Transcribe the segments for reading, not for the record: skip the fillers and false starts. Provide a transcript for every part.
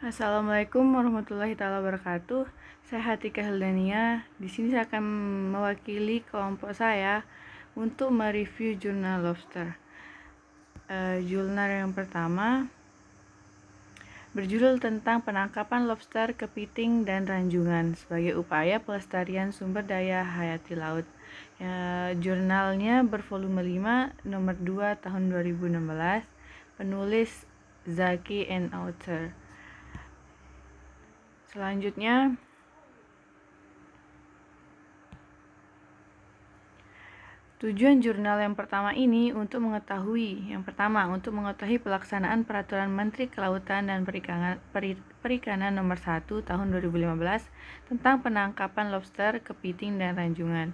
Assalamualaikum warahmatullahi taala wabarakatuh. Saya Hatika Heldania. Di sini saya akan mewakili kelompok saya untuk mereview jurnal Lobster. Jurnal yang pertama berjudul tentang penangkapan lobster, kepiting, dan ranjungan sebagai upaya pelestarian sumber daya hayati laut. Jurnalnya bervolume 5, nomor 2 tahun 2016, penulis Zaki and author. Selanjutnya, tujuan jurnal yang pertama ini untuk mengetahui pelaksanaan Peraturan Menteri Kelautan dan Perikanan Nomor 1 Tahun 2015 tentang penangkapan lobster, kepiting, dan ranjungan.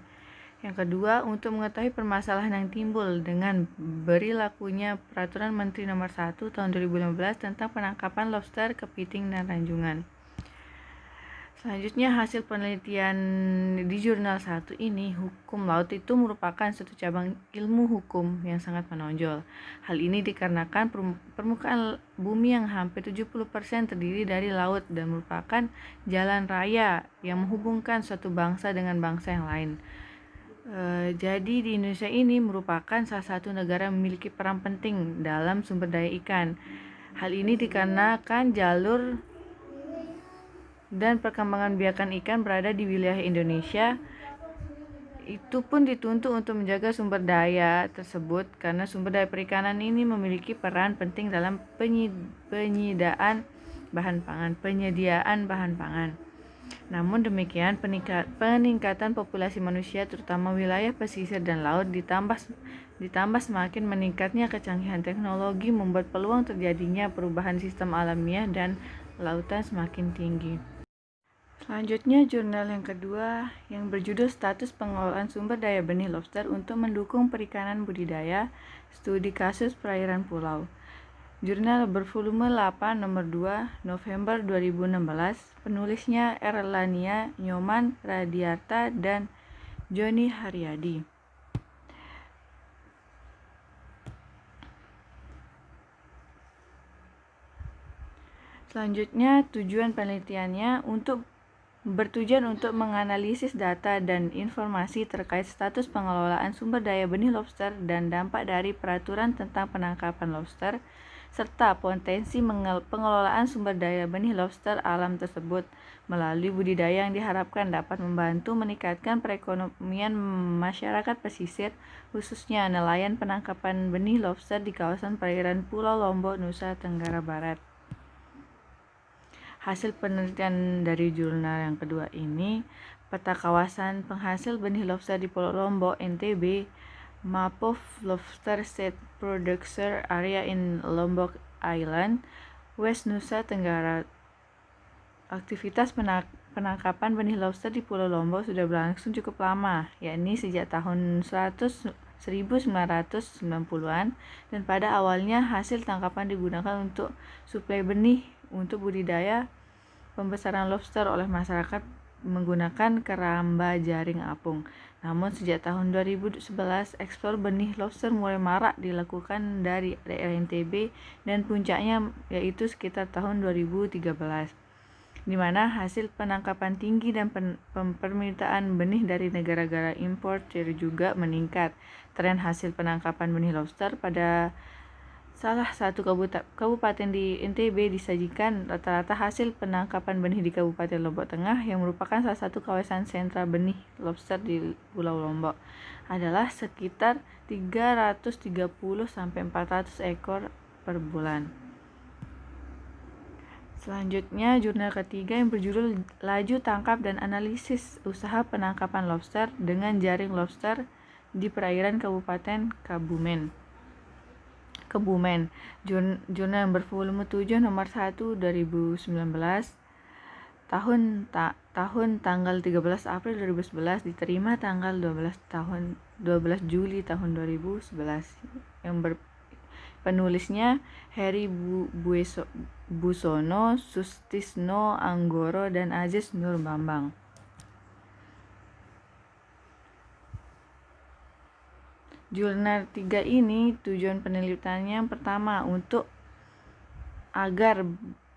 Yang kedua, untuk mengetahui permasalahan yang timbul dengan berlakunya Peraturan Menteri Nomor 1 Tahun 2015 tentang penangkapan lobster, kepiting, dan ranjungan. Selanjutnya, hasil penelitian di jurnal 1 ini, hukum laut itu merupakan suatu cabang ilmu hukum yang sangat menonjol. Hal ini dikarenakan permukaan bumi yang hampir 70% terdiri dari laut dan merupakan jalan raya yang menghubungkan suatu bangsa dengan bangsa yang lain. Jadi di Indonesia ini merupakan salah satu negara yang memiliki peran penting dalam sumber daya ikan. Hal ini dikarenakan jalur dan perkembangan biakan ikan berada di wilayah Indonesia. Itu pun dituntut untuk menjaga sumber daya tersebut karena sumber daya perikanan ini memiliki peran penting dalam penyediaan bahan pangan. Namun demikian, peningkatan populasi manusia terutama wilayah pesisir dan laut ditambah semakin meningkatnya kecanggihan teknologi membuat peluang terjadinya perubahan sistem alamiah dan lautan semakin tinggi. Selanjutnya, jurnal yang kedua yang berjudul Status Pengelolaan Sumber Daya Benih Lobster untuk Mendukung Perikanan Budidaya, Studi Kasus Perairan Pulau. Jurnal bervolume 8 nomor 2 November 2016, penulisnya Erlania Nyoman Radiarta dan Joni Haryadi. Selanjutnya, tujuan penelitiannya bertujuan untuk menganalisis data dan informasi terkait status pengelolaan sumber daya benih lobster dan dampak dari peraturan tentang penangkapan lobster, serta potensi pengelolaan sumber daya benih lobster alam tersebut melalui budidaya yang diharapkan dapat membantu meningkatkan perekonomian masyarakat pesisir, khususnya nelayan penangkapan benih lobster di kawasan perairan Pulau Lombok, Nusa Tenggara Barat. Hasil penelitian dari jurnal yang kedua ini, peta kawasan penghasil benih lobster di Pulau Lombok, NTB, Map of Lobster Set Producer Area in Lombok Island, West Nusa Tenggara. Aktivitas penangkapan benih lobster di Pulau Lombok sudah berlangsung cukup lama, yakni sejak tahun 1990-an, dan pada awalnya hasil tangkapan digunakan untuk suplai benih untuk budidaya pembesaran lobster oleh masyarakat menggunakan keramba jaring apung. Namun sejak tahun 2011, ekspor benih lobster mulai marak dilakukan dari daerah NTB dan puncaknya yaitu sekitar tahun 2013, di mana hasil penangkapan tinggi dan permintaan benih dari negara-negara importer juga meningkat. Tren hasil penangkapan benih lobster pada salah satu kabupaten di NTB disajikan rata-rata hasil penangkapan benih di Kabupaten Lombok Tengah yang merupakan salah satu kawasan sentra benih lobster di Pulau Lombok adalah sekitar 330-400 ekor per bulan. Selanjutnya, jurnal ketiga yang berjudul Laju Tangkap dan Analisis Usaha Penangkapan Lobster dengan Jaring Lobster di Perairan Kabupaten Kebumen. Jurnal yang bervolume 7 nomor 1 2019, tahun tanggal 13 April 2011, diterima tanggal 12 Juli tahun 2011. Penulisnya Heri Busono, Sustisno Anggoro, dan Aziz Nur Bambang. Jurnal 3 ini tujuan penelitiannya yang pertama agar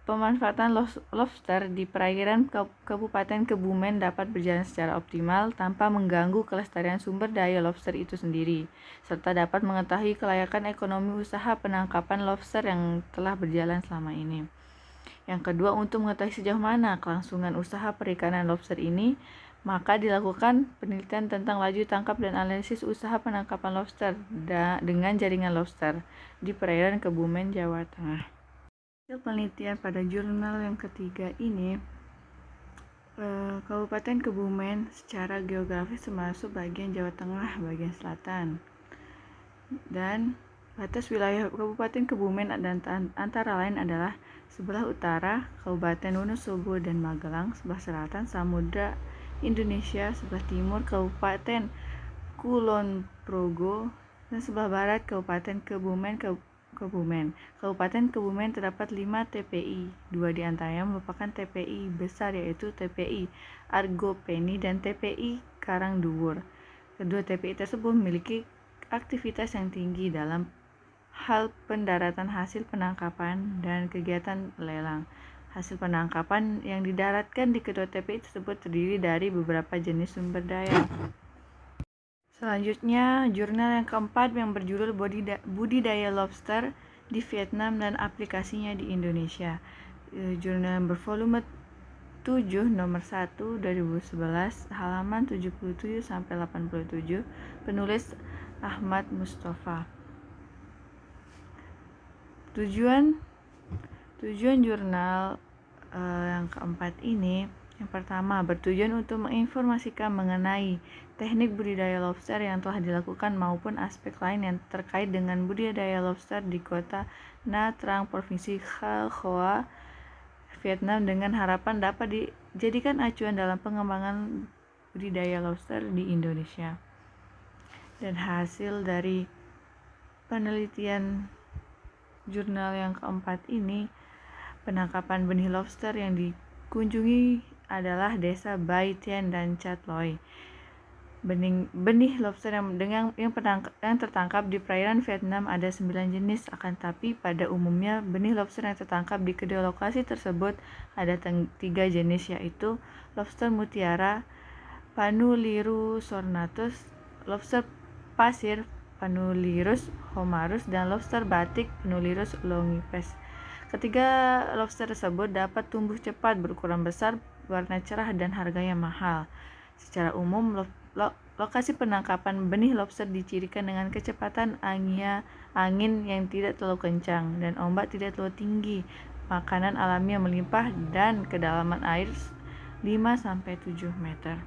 pemanfaatan lobster di perairan Kabupaten Kebumen dapat berjalan secara optimal tanpa mengganggu kelestarian sumber daya lobster itu sendiri, serta dapat mengetahui kelayakan ekonomi usaha penangkapan lobster yang telah berjalan selama ini. Yang kedua, untuk mengetahui sejauh mana kelangsungan usaha perikanan lobster ini, maka dilakukan penelitian tentang laju tangkap dan analisis usaha penangkapan lobster dengan jaringan lobster di perairan Kebumen, Jawa Tengah. Hasil penelitian pada jurnal yang ketiga ini, Kabupaten Kebumen secara geografis termasuk bagian Jawa Tengah bagian selatan, dan batas wilayah Kabupaten Kebumen dan antara lain adalah sebelah utara Kabupaten Wonosobo dan Magelang, sebelah selatan Samudra Indonesia, sebelah timur Kabupaten Kulon Progo, dan sebelah barat Kabupaten Kebumen. Kabupaten Kebumen terdapat 5 TPI, 2 diantaranya merupakan TPI besar yaitu TPI Argopeni dan TPI Karangduwur. Kedua TPI tersebut memiliki aktivitas yang tinggi dalam hal pendaratan hasil penangkapan dan kegiatan lelang. Hasil penangkapan yang didaratkan di kedua TPI tersebut terdiri dari beberapa jenis sumber daya. Selanjutnya, jurnal yang keempat yang berjudul Budidaya Lobster di Vietnam dan Aplikasinya di Indonesia. Jurnal yang bervolume 7 nomor 1 2011 halaman 77 sampai 87, penulis Ahmad Mustafa. Tujuan jurnal yang keempat ini, yang pertama, bertujuan untuk menginformasikan mengenai teknik budidaya lobster yang telah dilakukan maupun aspek lain yang terkait dengan budidaya lobster di kota Nha Trang, Provinsi Khai Hoa, Vietnam, dengan harapan dapat dijadikan acuan dalam pengembangan budidaya lobster di Indonesia. Dan hasil dari penelitian jurnal yang keempat ini, penangkapan benih lobster yang dikunjungi adalah desa Bai Tien dan Chat Loi. Benih lobster yang tertangkap di perairan Vietnam ada 9 jenis, akan tapi pada umumnya benih lobster yang tertangkap di kedua lokasi tersebut ada 3 jenis, yaitu lobster mutiara Panulirus ornatus, lobster pasir Panulirus homarus, dan lobster batik Panulirus longipes. Ketiga lobster tersebut dapat tumbuh cepat, berukuran besar, warna cerah, dan harganya mahal. Secara umum, lokasi penangkapan benih lobster dicirikan dengan kecepatan angin yang tidak terlalu kencang dan ombak tidak terlalu tinggi, makanan alami yang melimpah, dan kedalaman air 5-7 meter.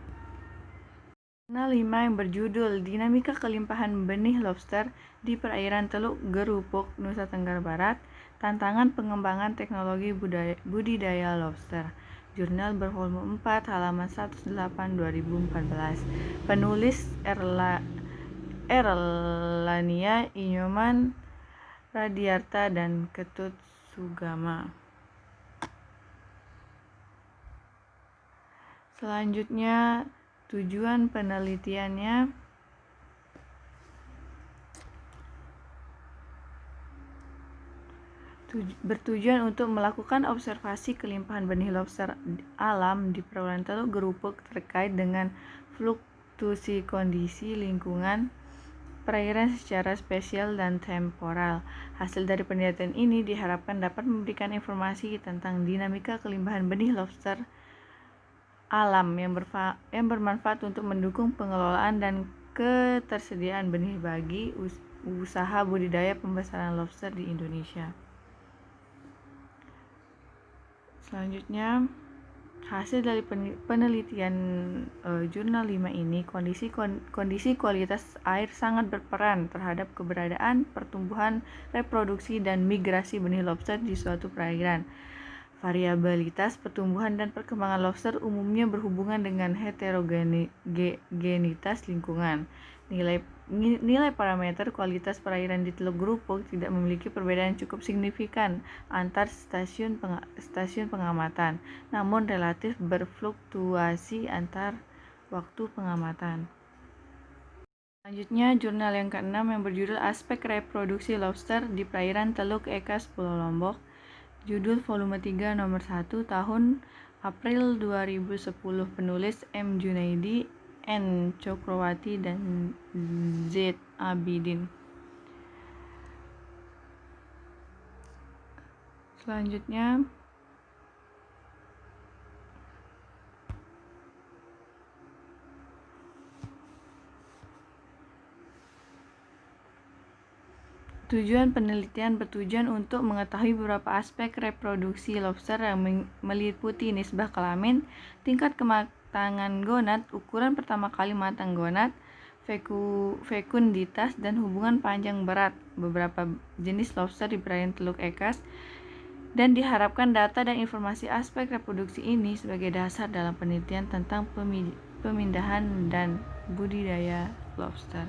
Jurnal 5 yang berjudul Dinamika Kelimpahan Benih Lobster di Perairan Teluk Gerupuk, Nusa Tenggara Barat, Tantangan Pengembangan Teknologi Budidaya Lobster. Jurnal bervolume 4 halaman 18 2014. Penulis Erlania Inyoman Radiarta dan Ketut Sugama. Selanjutnya, tujuan penelitiannya bertujuan untuk melakukan observasi kelimpahan benih lobster alam di perairan Teluk Gerupuk terkait dengan fluktuasi kondisi lingkungan perairan secara spesial dan temporal. Hasil dari penelitian ini diharapkan dapat memberikan informasi tentang dinamika kelimpahan benih lobster alam yang bermanfaat untuk mendukung pengelolaan dan ketersediaan benih bagi usaha budidaya pembesaran lobster di Indonesia. Selanjutnya, hasil dari penelitian jurnal 5 ini, kondisi kualitas air sangat berperan terhadap keberadaan, pertumbuhan, reproduksi, dan migrasi benih lobster di suatu perairan. Variabilitas pertumbuhan dan perkembangan lobster umumnya berhubungan dengan heterogenitas lingkungan. Nilai parameter kualitas perairan di Teluk Gerupuk tidak memiliki perbedaan cukup signifikan antar stasiun pengamatan, namun relatif berfluktuasi antar waktu pengamatan. Selanjutnya, jurnal yang ke-6 yang berjudul Aspek Reproduksi Lobster di Perairan Teluk Ekas Pulau Lombok. Judul volume 3 nomor 1 tahun April 2010. Penulis M. Junaidi, N. Cokrowati, dan Z. Abidin. Selanjutnya tujuan penelitian bertujuan untuk mengetahui beberapa aspek reproduksi lobster yang meliputi nisbah kelamin, tingkat kematangan gonad, ukuran pertama kali matang gonad, fekunditas, dan hubungan panjang berat beberapa jenis lobster di perairan Teluk Ekas, dan diharapkan data dan informasi aspek reproduksi ini sebagai dasar dalam penelitian tentang pemindahan dan budidaya lobster.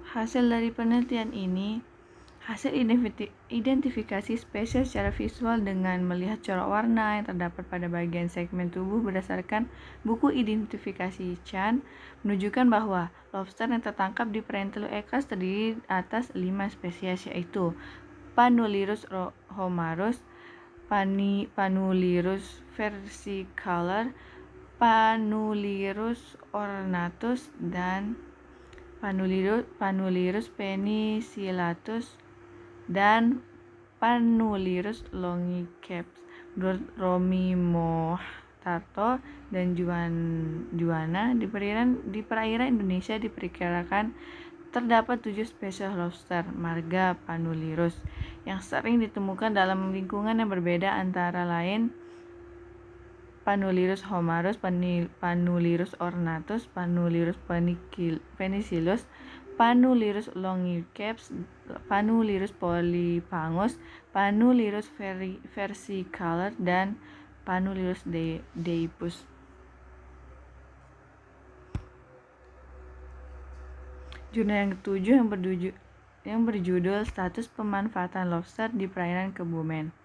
Hasil dari penelitian ini, hasil identifikasi spesies secara visual dengan melihat corak warna yang terdapat pada bagian segmen tubuh berdasarkan buku identifikasi Chan menunjukkan bahwa lobster yang tertangkap di perairan Teluk Ekas terdiri atas 5 spesies, yaitu Panulirus homarus, Panulirus versicolor, Panulirus ornatus, dan Panulirus penicillatus, dan Panulirus longiceps. Menurut Romy Mohtarto dan Juwana, di perairan Indonesia diperkirakan terdapat 7 spesies lobster marga Panulirus yang sering ditemukan dalam lingkungan yang berbeda, antara lain Panulirus homarus, Panulirus ornatus, Panulirus penicillus, Panulirus longiceps, Panulirus polyphangus, Panulirus versicolor, dan Panulirus deipus. Jurnal yang ketujuh yang berjudul Status Pemanfaatan Lobster di Perairan Kebumen,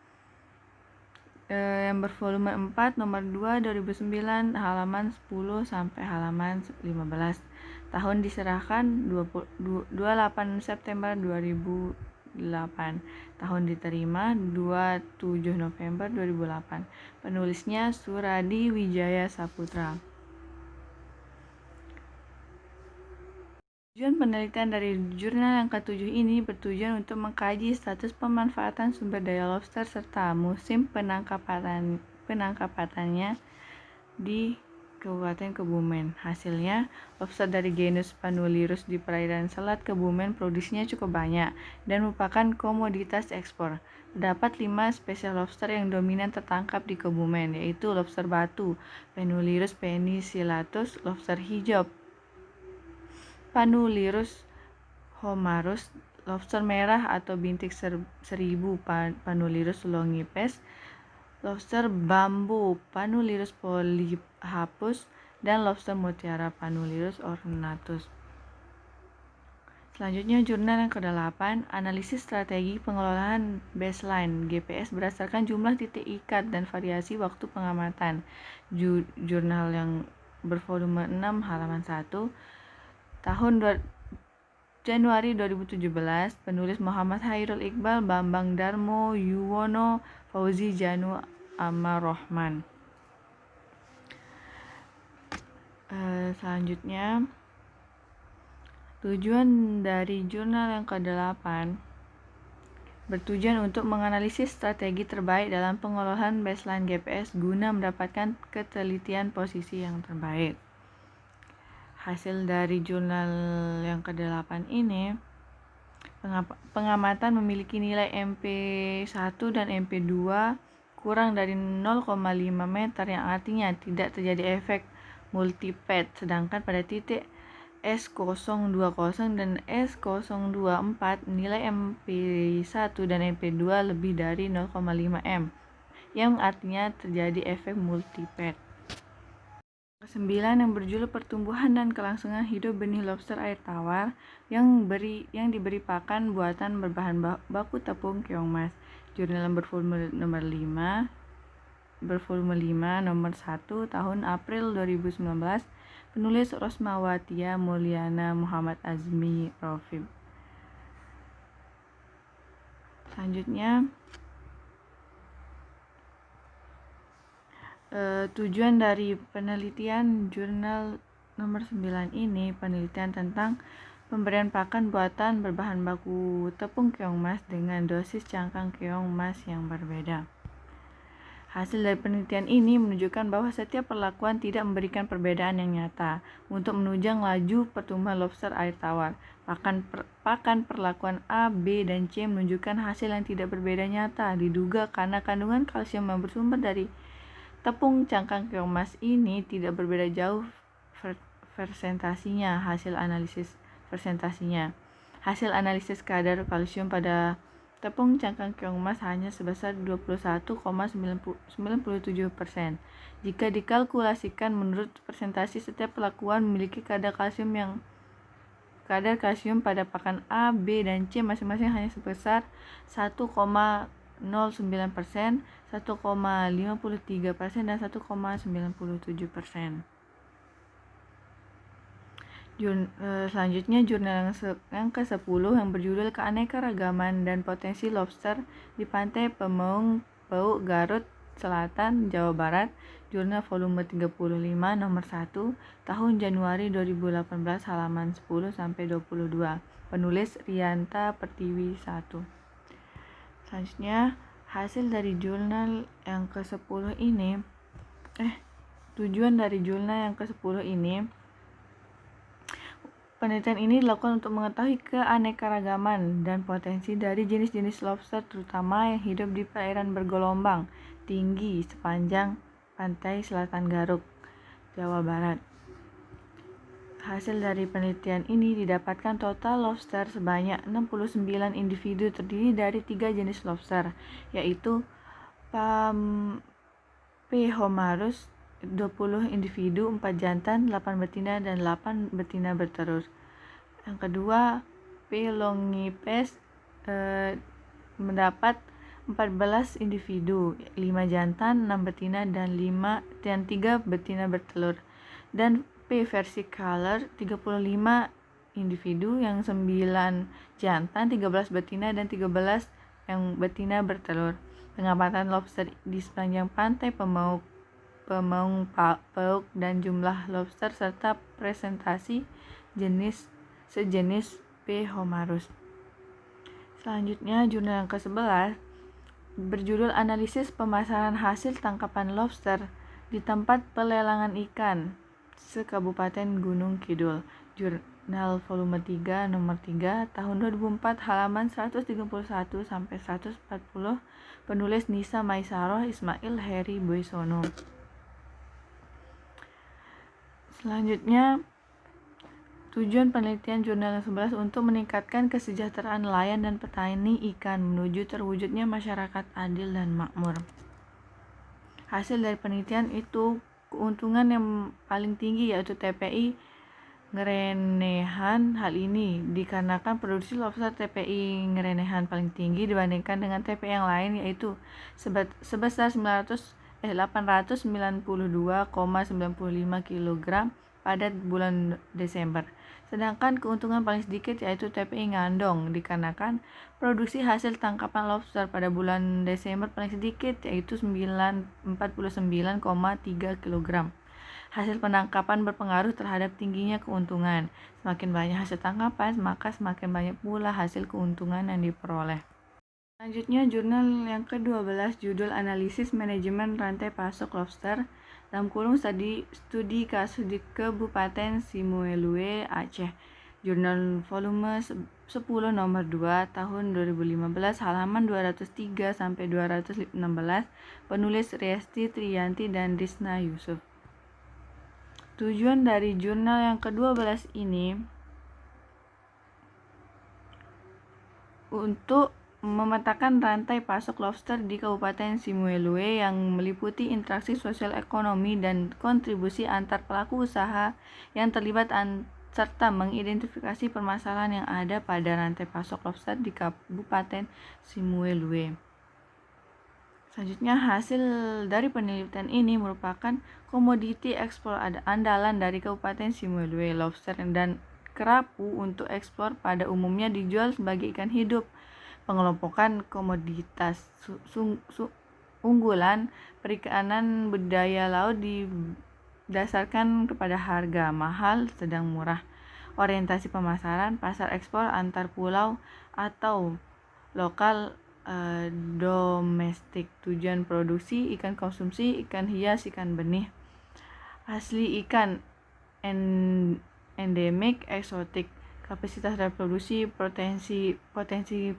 yang bervolume 4 nomor 2 2009, halaman 10 sampai halaman 15. Tahun diserahkan 28 September 2008. Tahun diterima 27 November 2008. Penulisnya Suradi Wijaya Saputra. Tujuan penelitian dari jurnal yang ketujuh ini bertujuan untuk mengkaji status pemanfaatan sumber daya lobster serta musim penangkapannya di Kabupaten Kebumen. Hasilnya, lobster dari genus Panulirus di perairan Selat Kebumen produksinya cukup banyak dan merupakan komoditas ekspor. Terdapat 5 spesies lobster yang dominan tertangkap di Kebumen, yaitu lobster batu, Panulirus penicillatus, lobster hijau, Panulirus homarus, lobster merah atau bintik seribu, Panulirus longipes, lobster bambu, Panulirus polyhapus, dan lobster mutiara, Panulirus ornatus. Selanjutnya, jurnal yang ke-8, analisis strategi pengelolaan baseline GPS berdasarkan jumlah titik ikat dan variasi waktu pengamatan. Jurnal yang bervolume 6 halaman 1, tahun Januari 2017, penulis Muhammad Hairul Iqbal, Bambang Darmo Yuwono, Fauzi Janu Amarohman. Selanjutnya, tujuan dari jurnal yang ke-8 bertujuan untuk menganalisis strategi terbaik dalam pengelolaan baseline GPS guna mendapatkan ketelitian posisi yang terbaik. Hasil dari jurnal yang ke-8 ini, pengamatan memiliki nilai MP1 dan MP2 kurang dari 0,5 meter, yang artinya tidak terjadi efek multipad, sedangkan pada titik S020 dan S024 nilai MP1 dan MP2 lebih dari 0,5 m, yang artinya terjadi efek multipad. 9 yang berjudul Pertumbuhan dan Kelangsungan Hidup Benih Lobster Air Tawar yang diberi pakan buatan berbahan baku tepung keong mas. Jurnal yang bervolume nomor 5 bervolume 5 nomor 1 tahun April 2019, penulis Rosmawatia Mulyana Muhammad Azmi Rofib. Selanjutnya, tujuan dari penelitian jurnal nomor 9 ini penelitian tentang pemberian pakan buatan berbahan baku tepung keong emas dengan dosis cangkang keong emas yang berbeda. Hasil dari penelitian ini menunjukkan bahwa setiap perlakuan tidak memberikan perbedaan yang nyata untuk menunjang laju pertumbuhan lobster air tawar. Pakan perlakuan A, B, dan C menunjukkan hasil yang tidak berbeda nyata, diduga karena kandungan kalsium yang bersumber dari tepung cangkang keong emas ini tidak berbeda jauh persentasinya. Hasil analisis kadar kalsium pada tepung cangkang keong emas hanya sebesar 21,97%. Jika dikalkulasikan menurut persentase, setiap perlakuan memiliki kadar kalsium pada pakan A, B, dan C masing-masing hanya sebesar 1,09%, 1,53%, dan 1,97%. Selanjutnya, jurnal yang ke-10 yang berjudul Keanekaragaman dan Potensi Lobster di Pantai Pemaung, Pauk, Garut Selatan, Jawa Barat, jurnal volume 35 nomor 1 tahun Januari 2018 halaman 10-22, penulis Rianta Pertiwi 1. Selanjutnya, hasil dari jurnal yang ke-10 ini tujuan dari jurnal yang ke-10 ini, penelitian ini dilakukan untuk mengetahui keanekaragaman dan potensi dari jenis-jenis lobster terutama yang hidup di perairan bergelombang tinggi sepanjang pantai selatan Garut, Jawa Barat. Hasil dari penelitian ini didapatkan total lobster sebanyak 69 individu terdiri dari 3 jenis lobster, yaitu P. homarus 20 individu, 4 jantan, 8 betina, dan 8 betina bertelur. Yang kedua, P. longipes mendapat 14 individu, 5 jantan, 6 betina, dan 3 betina bertelur. Dan P. versicolor 35 individu, yang 9 jantan, 13 betina, dan 13 yang betina bertelur. Pengamatan lobster di sepanjang pantai Pemaung, Pauk, dan jumlah lobster serta presentasi sejenis P. homarus. Selanjutnya, jurnal yang ke-11 berjudul Analisis Pemasaran Hasil Tangkapan Lobster di Tempat Pelelangan Ikan se-Kabupaten Gunung Kidul, jurnal volume 3 nomor 3 tahun 2004 halaman 131-140, penulis Nisa Maisaroh Ismail Heri Boysono. Selanjutnya, tujuan penelitian jurnal yang 11 untuk meningkatkan kesejahteraan nelayan dan petani ikan menuju terwujudnya masyarakat adil dan makmur. Hasil dari penelitian itu, keuntungan yang paling tinggi yaitu TPI Ngerenehan. Hal ini dikarenakan produksi lobster TPI Ngerenehan paling tinggi dibandingkan dengan TPI yang lain, yaitu sebesar 892,95 kg pada bulan Desember. Sedangkan keuntungan paling sedikit yaitu TPI Ngandong dikarenakan produksi hasil tangkapan lobster pada bulan Desember paling sedikit yaitu 49,3 kg. Hasil penangkapan berpengaruh terhadap tingginya keuntungan. Semakin banyak hasil tangkapan, maka semakin banyak pula hasil keuntungan yang diperoleh. Selanjutnya, jurnal yang ke-12 judul Analisis Manajemen Rantai Pasok Lobster studi kasus di Kabupaten Simuelue, Aceh, jurnal volume 10 nomor 2 tahun 2015 halaman 203-216, penulis Riesti Triyanti dan Rizna Yusuf. Tujuan dari jurnal yang ke-12 ini untuk memetakan rantai pasok lobster di Kabupaten Simuelue yang meliputi interaksi sosial ekonomi dan kontribusi antar pelaku usaha yang terlibat serta mengidentifikasi permasalahan yang ada pada rantai pasok lobster di Kabupaten Simuelue. Selanjutnya, hasil dari penelitian ini merupakan komoditi ekspor andalan dari Kabupaten Similue. Lobster dan kerapu untuk ekspor pada umumnya dijual sebagai ikan hidup. Pengelompokan komoditas unggulan perikanan budidaya laut didasarkan kepada harga mahal, sedang murah, orientasi pemasaran, pasar ekspor antar pulau atau lokal, domestik, tujuan produksi, ikan konsumsi, ikan hias, ikan benih, asli ikan, endemik, eksotik, kapasitas reproduksi, potensi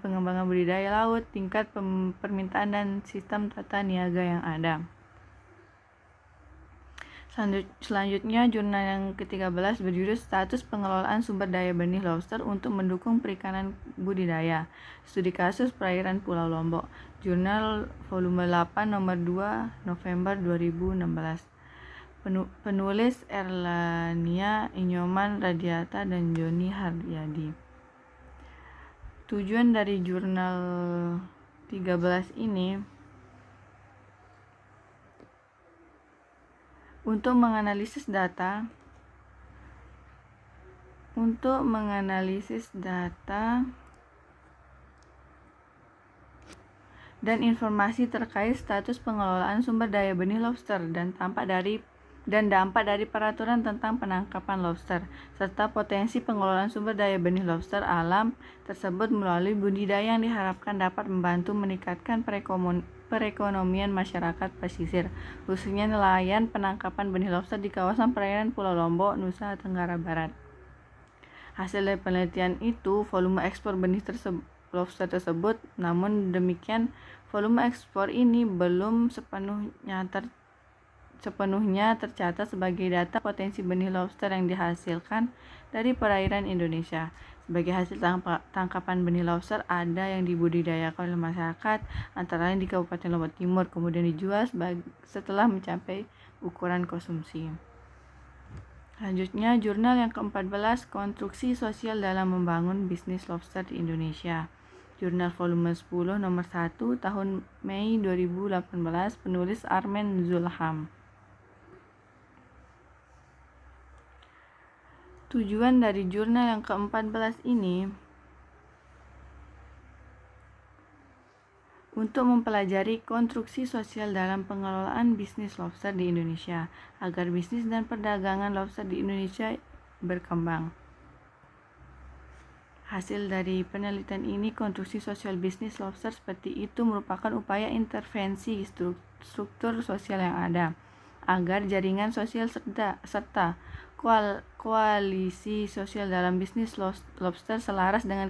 pengembangan budidaya laut, tingkat permintaan dan sistem tata niaga yang ada. Selanjutnya, jurnal yang ke-13 berjudul Status Pengelolaan Sumber Daya Benih Lobster untuk Mendukung Perikanan Budidaya. Studi Kasus Perairan Pulau Lombok. Jurnal volume 8 nomor 2 November 2016. Penulis Erlania Inyoman Radiata dan Joni Hardiadi. Tujuan dari jurnal 13 ini untuk menganalisis data dan informasi terkait status pengelolaan sumber daya benih lobster dan dampak dari peraturan tentang penangkapan lobster, serta potensi pengelolaan sumber daya benih lobster alam tersebut melalui budidaya yang diharapkan dapat membantu meningkatkan perekonomian masyarakat pesisir, khususnya nelayan penangkapan benih lobster di kawasan perairan Pulau Lombok, Nusa Tenggara Barat. Hasil dari penelitian itu, volume ekspor benih lobster tersebut, namun demikian volume ekspor ini belum sepenuhnya tercatat sebagai data potensi benih lobster yang dihasilkan dari perairan Indonesia. Sebagai hasil tangkapan benih lobster ada yang dibudidayakan oleh masyarakat, antara lain di Kabupaten Lombok Timur, kemudian dijual setelah mencapai ukuran konsumsi. Selanjutnya, jurnal yang ke-14, Konstruksi Sosial dalam Membangun Bisnis Lobster di Indonesia. Jurnal volume 10 nomor 1 tahun Mei 2018, penulis Armen Zulham. Tujuan dari jurnal yang ke-14 ini untuk mempelajari konstruksi sosial dalam pengelolaan bisnis lobster di Indonesia, agar bisnis dan perdagangan lobster di Indonesia berkembang. Hasil dari penelitian ini, konstruksi sosial bisnis lobster seperti itu merupakan upaya intervensi struktur sosial yang ada, agar jaringan sosial serta koalisi sosial dalam bisnis lobster selaras dengan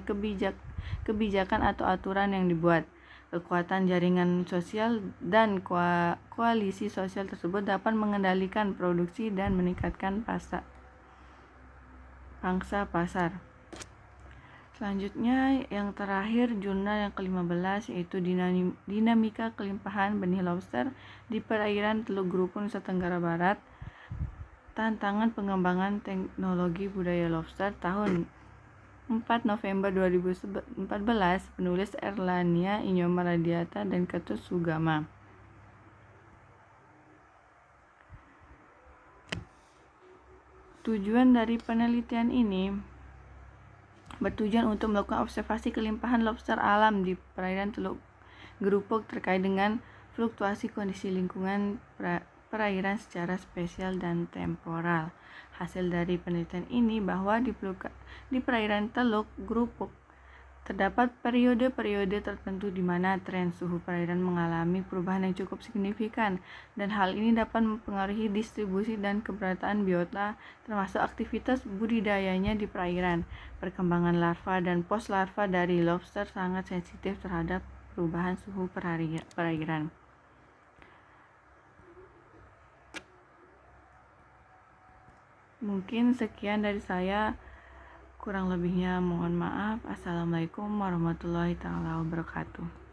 kebijakan atau aturan yang dibuat. Kekuatan jaringan sosial dan koalisi sosial tersebut dapat mengendalikan produksi dan meningkatkan pangsa pasar. Selanjutnya, yang terakhir, jurnal yang ke-15 yaitu Dinamika Kelimpahan Benih Lobster di Perairan Teluk Grupung, Nusa Tenggara Barat. Tantangan Pengembangan Teknologi Budaya Lobster tahun 4 November 2014, penulis Erlania Inyoman Radiata dan Ketut Sugama. Tujuan dari penelitian ini bertujuan untuk melakukan observasi kelimpahan lobster alam di perairan Teluk Grupuk terkait dengan fluktuasi kondisi lingkungan perairan secara spesial dan temporal. Hasil dari penelitian ini bahwa di perairan Teluk Grupuk terdapat periode-periode tertentu di mana tren suhu perairan mengalami perubahan yang cukup signifikan, dan hal ini dapat mempengaruhi distribusi dan keberadaan biota, termasuk aktivitas budidayanya di perairan. Perkembangan larva dan post larva dari lobster sangat sensitif terhadap perubahan suhu perairan. Mungkin sekian dari saya, kurang lebihnya mohon maaf. Assalamualaikum warahmatullahi wabarakatuh.